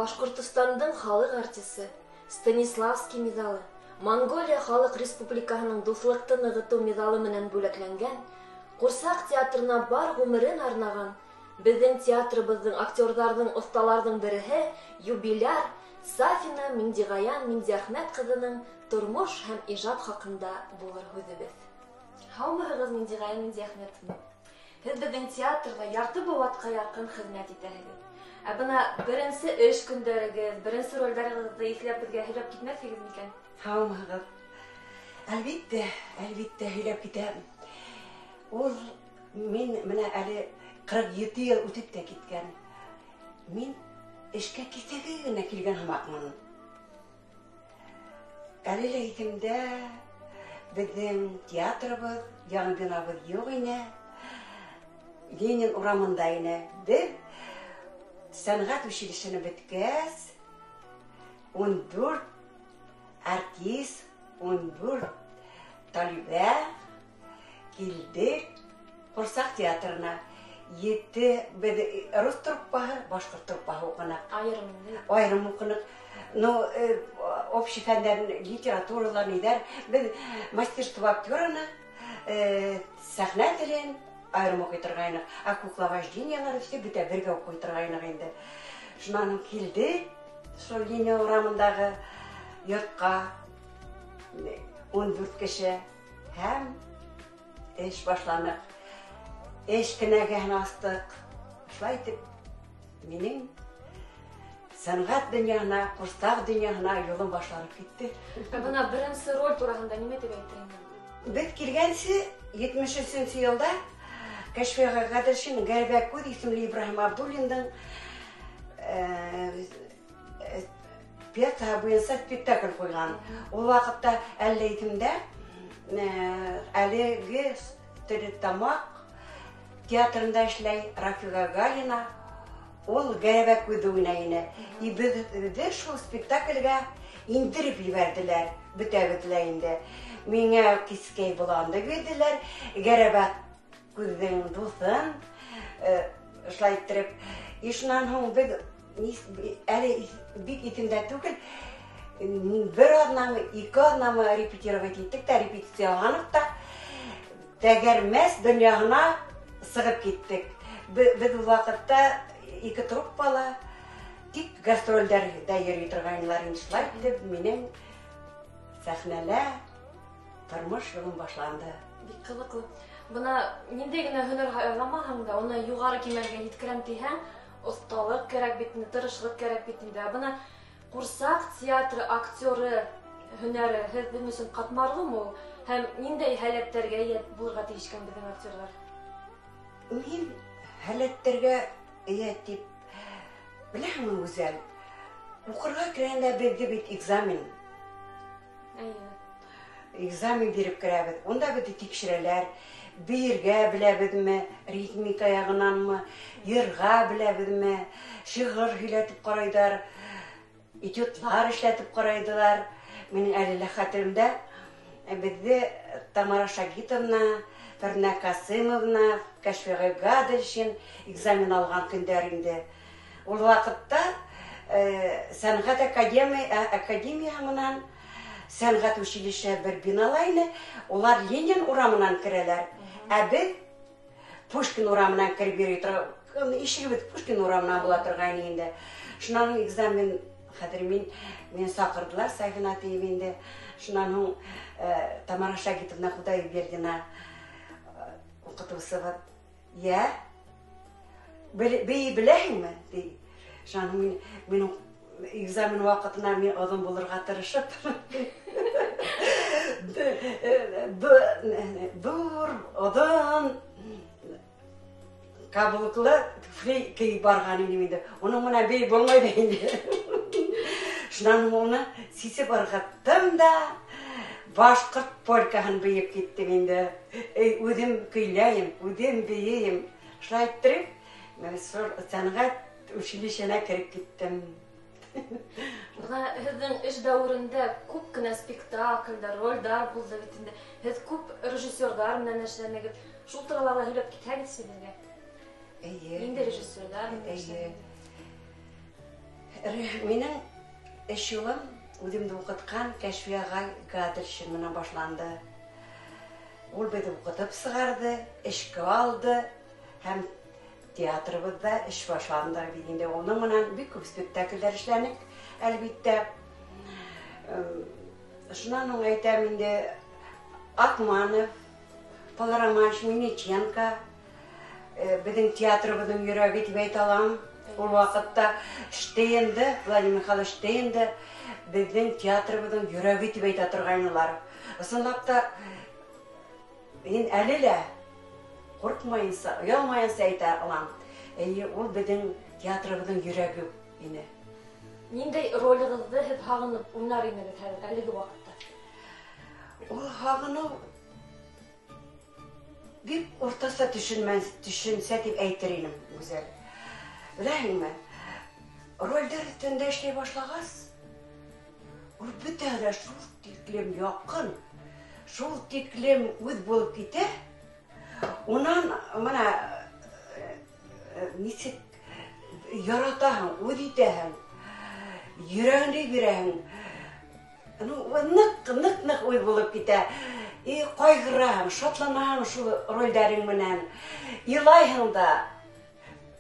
Башкортостандың халық артисты, Станиславский медалы, Монголия Халық Республикаһының дуслыкты ныгыту медалы менән бүләкләнгән, Курсак театрына бар гомерен арнаган, безнең театрыбызның актерларның, осталарның береһе юбиляр Сафина Миндигаян Миндиәхмәт кызының тормыш һәм иҗат хакында булыр һүзебез. Һаумыгыз Миндигаян Миндиәхмәт. Һез безнең театрда ярты быуатка якын хезмәт итәһегез. Ә бына беренче эш көндәрегез, беренче рольләрегезне исләп безгә һөйләп китмәсегез микән? Һаумыгыз. Әлбиттә, һөйләп китәм. Ул мин менә әле 47 ел үтеп тә киткән. Мин эшкә китәге генә килгән һымакмын. Әле лә исемдә безнең театрыбыз, яңа бинабыз юк ине. Ленин урамында ине. Без сәнгать училищены беткәс, 14 артист, 14 талибә килдек Курсак театрына. 7 рус труппаһы, башкорт труппаһы укына. Айрым укына. Ну, общий фәннәр, литературалар нидер. Без мастерство актерына, сәхнә телен айрым укый торгайны. А кукловождениялары все битә бергә укый торгайны инде. Шуннан килде, шул Ленин урамындагы йортка 14 кеше һәм эш башланып. Эш кенәгән астык. Шулай итеп, минең сәнгать дөньяһына, Курсак дөньяһына юлым башланып китте. Бына беренче роль турында нимә дип әйтәсез? Без килгәнче 73 елда Кәшфига Гаделшин Гәрбәкүр исемле Ибраһим Абдуллинның пьеса буенча спектакль куйган. Ул вакытта әле итемдә әлеге Стәрлетамак театрында эшләй Рафига Галина. Ул Гәрбәкүрдә уйнай. И без шул спектакльгә индиреп җибәрделәр. Бетәбетләр инде. Миңа кискәй булганда бирделәр. Гәрбәкүрдән дусын эшләй итеп, ишнан һуң әле бик итемдә түгел. Бер аднамы, ике аднамы репетировать иттек тә, репетиция алганык та, тәгәрмәс дөньяһына сыгып киттек. Без ул вакытта ике труппала тик гастрольдәрдә йөри торганнар инде. Шулай итеп, минең сәхнәлә тормыш юлым башланды. Бик кызыклы. Бына ниндәй генә һөнәр һайламаһаң да, аны югары кимәлгә җиткерәм дисәң, осталык кирәк бит, тырышлык кирәк бит инде. Бына Курсак театры актеры һөнәре һезнең өчен катмарлымы? Һәм ниндәй һәләтләргә булырга тиешкән безнең актерлар? Мин һәләтләргә дип беләмме үзәл. Укырга кергәндә безгә бит экзамен. Экзамен биреп керәбез. Онда безне тикшерәләр. Биргә беләбезме, ритмика ягынанмы, йырга беләбезме, шигырь һөйләтеп карайдар, этюдлар эшләтеп карайдылар. Минем әле хәтеремдә бездә Тамара Шагитовна, Фәрнә Касымовна, Кәшфига Гаделшин экзамен алган көндәр инде. Ул вакытта сәнгать академиясыннан сәнгать училище бер биналайны, улар Ленин урамынан керәләр. Ә без Пушкин урамынан кереп йөри торган, ишегебез Пушкин урамынан була торган инде. Шуннан экзамен хәзер мен сакырдылар Сафина инде. Шуннан Тамара Шагитовна Худайбердина укытучысы бар. Я беләһеңме? Ди. Шуннан мен экзамен вакытына мен озын булырга тырышып dur, озын каблуклы туфли киеп барган идем инде. Уның менә бей булмайды инде. Шуннан уны сисеп ыргыттым да башкорт полкаһын бейеп киттем инде. Үзем көйләйем, үзем бейем. Шулай итеп, мен сәнгать училищене кирип киттем. Һезнең эш дәврендә күп кенә спектакльләр, рольләр булды бит инде. Һез күп режиссерлар менән эшләнегез. Шул турыда һөйләп китәгез сезгә. Инде режиссерлар, Менің эш юлым үземде укыткан Кәшфи агай гаделшин менән башланды. Ул беҙҙе укытып сығарҙы, эшкә алды һәм театрыбыҙҙа эш башланды. Инде уның менән бик күп спектакльдәр эшләнек, әлбиттә. Шунан һуң әйтәм инде Акманов, Паларамаш, Миниченко, беҙҙең театрыбыҙҙың йөрәге тип әйтә алам. Ул ваҡытта Штейнды, Владимир Михайлович Штейнды беҙҙең театрыбыҙҙың йөрәге тип әйтә торғайнылар. Ысынлап та мин әле лә ҡурҡмайынса, оялмайынса әйтә алам. Ул беҙҙең театрыбыҙҙың йөрәге ине. Ниндәй ролегеҙҙе һеҙ һағынып уйнар инегеҙ хәҙер әлеге ваҡытта? Ул һағыныу бик уртаса төшөнсә тип әйтер инем, Гүзәл. Беләһеңме, ролдәр өҫтөндә эшләй башлағас, ул бөтәһе лә шул тиклем яҡын, шул тиклем үҙ булып китә. Унан мына нисек яратаһың, үҙ итәһең, йөрәгеңде бирәһең. Ныҡ үҙ булып китә. Ҡайғыраһың, шатланаһың шул ролдәрең менән. Илайһың да.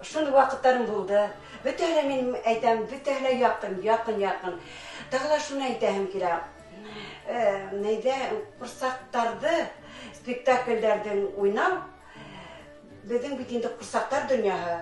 Шундай ваҡыттарым булды. Бөтәһе лә мин әйтәм, бөтәһе лә яҡын. Тағы ла шуны әйтәһем килә. Нәйҙә ҡурсаҡтарҙы, спектакльдәрҙең уйнау, беҙҙең бит инде ҡурсаҡтар донъяһы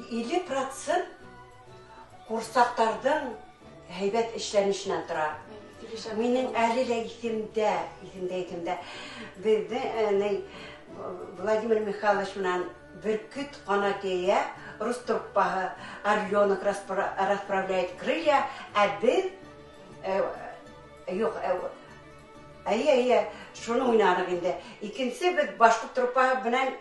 50% ҡурсаҡтарҙың һәйбәт эшләнешенән тора. Минең әле лә иҫемдә. Беҙҙең Владимир Михайлович менән Бөркөт ҡанатия, рус труппаһы Орленок расправляет крылья, ә беҙ шуны уйнарыҡ инде. Икенсе беҙ башҡорт труппаһы менән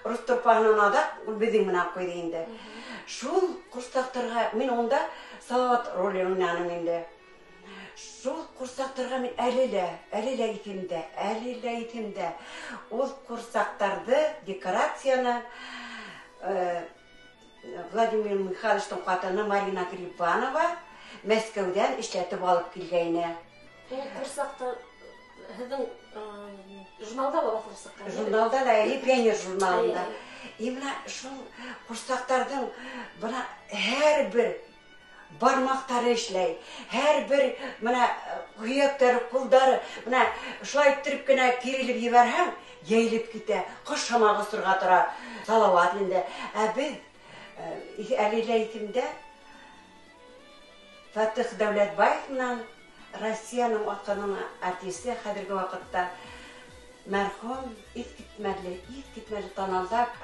рус труппаһынан аҙаҡ ул беҙҙең менән ҡуйҙы инде. Шул ҡурсаҡтарға мин унда Салауат ролен уйнаным инде. Шул ҡурсаҡтарға мин әле лә иҫемдә. Ул ҡурсаҡтарҙы, декорацияны Владимир Михайловичтың ҡатыны Марина Грибанова Мәскәүҙән эшләтеп алып килгәйне. Ул ҡурсаҡты һеҙҙең журналда буласыр сыҡҡан? Журналда ла, Пионер журналында. Именно шул ҡурсаҡтарҙың бына һәр бер бармақтары эшләй. Һәр бер менә һөйәктәре, ҡулдары менә шулай иттереп кенә кирелеп ебәрһәң, йәйелеп китә. Ҡош һымаҡ осорға тора. Салауат инде. Ә беҙ әле лә иҫемдә Фатих Дәүләтбаев менән Россияның атҡаҙаны артисты хәҙерге ваҡытта мәрхүм иҫ китмәле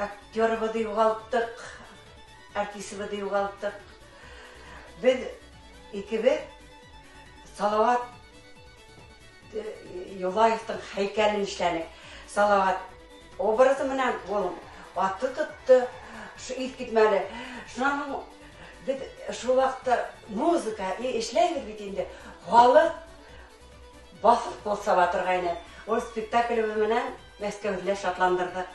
актерыбыҙҙы юғалттыҡ, артистыбыҙҙы юғалттык. Беҙ икебеҙ Салауат Юлаевтың һәйкәлен эшләнек. Салауат образы менән ул аты тотто, иҫ китмәле. Шунан беҙ шул ваҡытта музыка эшләйбеҙ бит инде. Халыҡ баҫып ҡул саба торғайны. Ул спектаклебеҙ менән Мәскәүҙә шатландырҙык.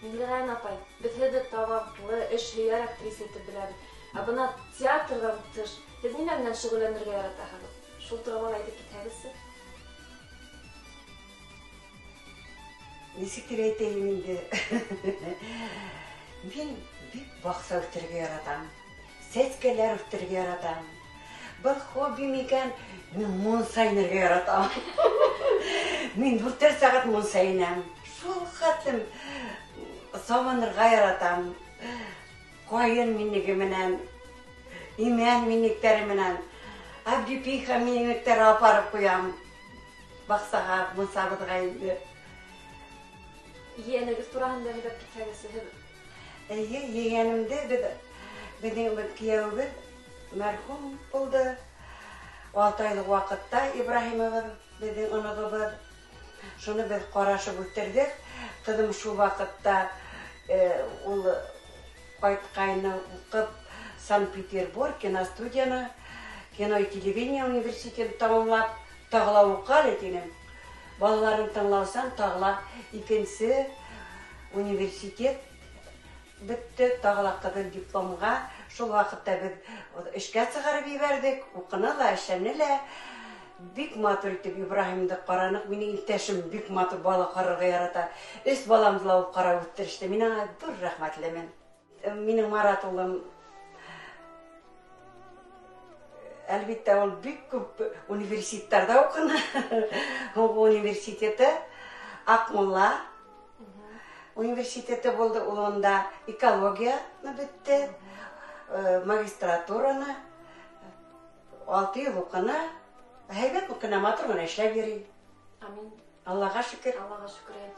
Миңлегән апай, беҙ һеҙҙе талаплы, эш һөйәр актриса итеп беләбеҙ. Ә бына театрҙан тыш, һеҙ нимә менән шөғөлләнергә яратаһығыҙ? Шул турала әйтеп китһәгеҙсе. Нисек тип әйтәйем инде. Мин бик баҡса үҫтерергә яратам. Сәскәләр үҫтерергә яратам. Был хобби микән? Мин мун сайнырға яратам. Мин 4 сәғәт мун сайнам. Шул хәтлем сабынырға яратам. Ҡайын минеге менән, имән минектәре менән, Абдипиха минектәре апарып ҡуям. Баҡсаға, мунсабыҙға инде. Ейәнегеҙ тураһында һөйләп китһәгеҙсе. Ейәнемде беҙҙең кейәүбеҙ мәрхүм булды. 6 айлыҡ ваҡытта Ибраһимовыҙ, беҙҙең оноғобоҙ. Шуны беҙ ҡарашып үҫтерҙек. Ҡыҙым шул ваҡытта ул ҡайтҡайны уҡып Санкт-Петербург киностудияны, кино и телевидение университетін тамамлап, тағыла уҡале тинем. Балаларын тыңлаусан тағыла икенсе университет бітті, тағылаққадан дипломға. Шул вақытта біз ішке сығарып ебердік, оқынылы, әшәнілі. Бик матур итеп Ибраһимды қаранық. Менің иптәшем бик матур бала қарарға ярата. Өс баламды ла ул қарап үттерішті. Мен аңа dur рәхмәтлемен. Менің Марат улым, әлбетте, ол бик күп университеттерде оқыны. Ол университеті Ақмола университеті болды. Ол онда экологияны бітті, магистратураны 6 ел оқыны. Әйбәт оқына матур ғана эшләп йөри. Амин. Аллаға шүкір. Аллаға шүкір.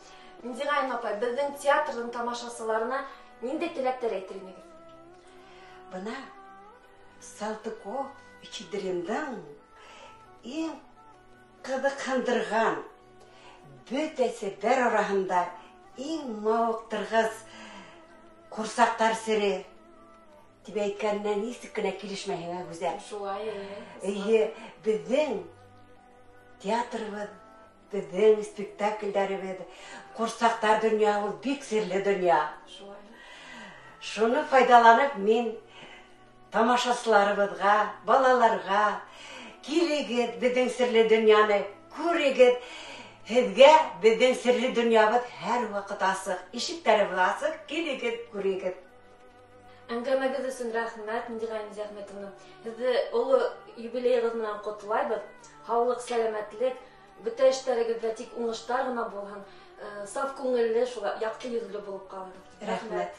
Миңдиғайын апай, біздің театрдың тамашасыларына нинде теләктәр әйтергез? Бына Салтыков Ичидирендың ең қызыққандырған бөтәсе бер арасында ең мауықтырғыз құрсақтар сірі деп әйткәннән нисек кенә килешмәһеңә гүзәл. Шулай. Біздің театрыбыз, біздің спектакльдәребез, құрсақтар дөнья, ул бик серле дөнья. Шулай. Шуны файдаланып, мен тамашасыларыбызға, балаларға килегез, біздің серле дөньяны күрегез. Һезгә біздің серле дөньябыз һәр вакыт асык, ишектәребез асык, килегез, күрегез. Әңгәмәгез өсөн рәхмәт, Миңдиғайын Зәхмәтовна. Һезне олы юбилейгыз менән котлайбыз. Һаулык, сәламәтлек, бөтә эшләрегездә тик уңыштар гына булһын. Саф күңелле, шулай яҡты йөҙлө булып ҡалығыҙ. Рәхмәт.